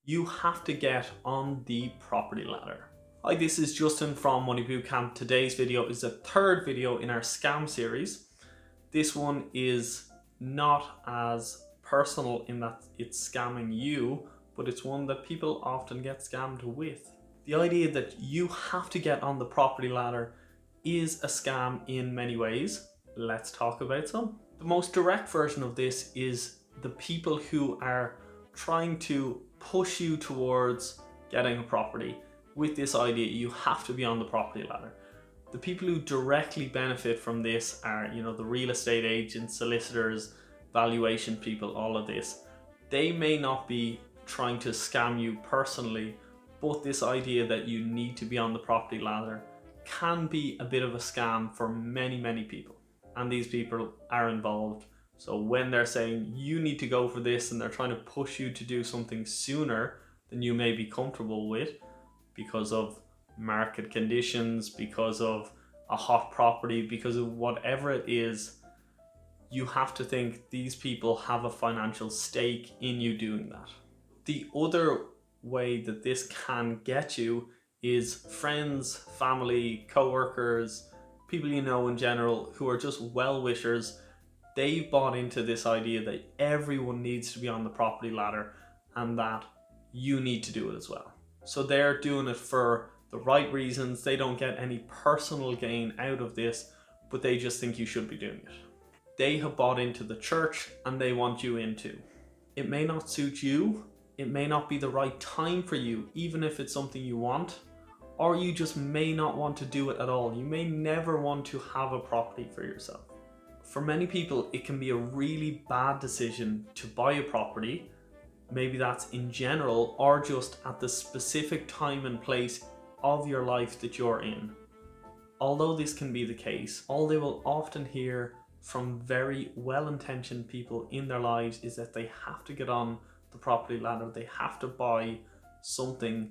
You have to get on the property ladder. Hi, this is Justin from Money Bootcamp. Today's video is the third video in our scam series. This one is not as personal in that it's scamming you, but it's one that people often get scammed with. The idea that you have to get on the property ladder is a scam in many ways. Let's talk about some. The most direct version of this is the people who are trying to push you towards getting a property with this idea you have to be on the property ladder. The people who directly benefit from this are, the real estate agents, solicitors, valuation people, all of this. They may not be trying to scam you personally, but this idea that you need to be on the property ladder can be a bit of a scam for many, many people. And these people are involved. So when they're saying you need to go for this and they're trying to push you to do something sooner than you may be comfortable with because of market conditions, because of a hot property, because of whatever it is, you have to think these people have a financial stake in you doing that. The other way that this can get you is friends, family, co-workers, people you know in general who are just well-wishers. They've bought into this idea that everyone needs to be on the property ladder and that you need to do it as well. So they're doing it for the right reasons. They don't get any personal gain out of this, but they just think you should be doing it. They have bought into the church and they want you in too. It may not suit you. It may not be the right time for you, even if it's something you want, or you just may not want to do it at all. You may never want to have a property for yourself. For many people, it can be a really bad decision to buy a property. Maybe that's in general or just at the specific time and place of your life that you're in. Although this can be the case, all they will often hear from very well-intentioned people in their lives is that they have to get on the property ladder. They have to buy something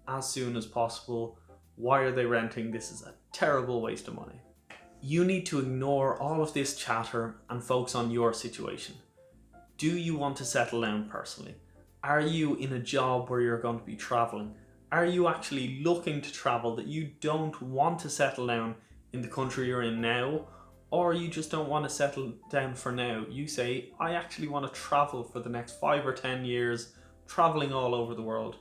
as soon as possible. Why are they renting? This is a terrible waste of money. You need to ignore all of this chatter and focus on your situation. Do you want to settle down personally? Are you in a job where you're going to be traveling? Are you actually looking to travel, that you don't want to settle down in the country you're in now? Or you just don't want to settle down for now? You say, I actually want to travel for the next 5 or 10 years, traveling all over the world.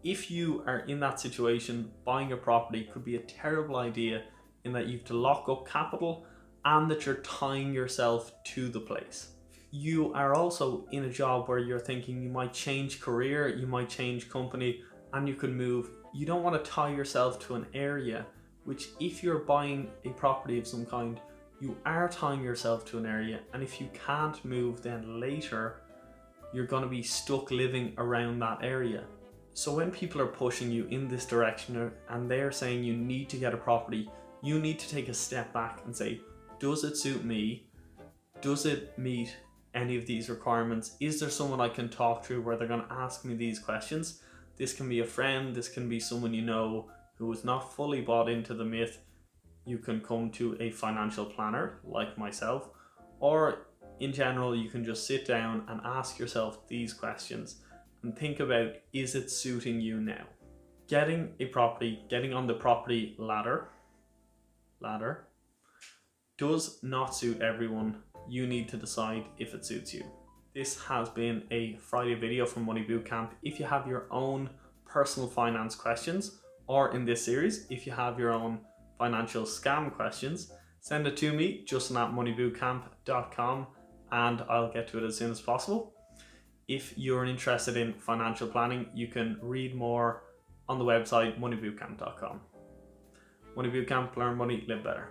If you are in that situation, buying a property could be a terrible idea in that you have to lock up capital and that you're tying yourself to the place. You are also in a job where you're thinking you might change career, you might change company, and you could move. You don't want to tie yourself to an area, which if you're buying a property of some kind, you are tying yourself to an area, and if you can't move then later, you're going to be stuck living around that area. So when people are pushing you in this direction and they're saying you need to get a property, you need to take a step back and say, does it suit me? Does it meet any of these requirements? Is there someone I can talk to where they're going to ask me these questions? This can be a friend, this can be someone you know who is not fully bought into the myth. You can come to a financial planner like myself, or in general, you can just sit down and ask yourself these questions and think about, is it suiting you now? Getting a property, getting on the property ladder does not suit everyone. You need to decide if it suits you. This has been a Friday video from Money Bootcamp. If you have your own personal finance questions, or in this series, if you have your own financial scam questions, send it to me, justin@moneybootcamp.com, and I'll get to it as soon as possible. If you're interested in financial planning, you can read more on the website moneybootcamp.com. Money Bootcamp, learn money, live better.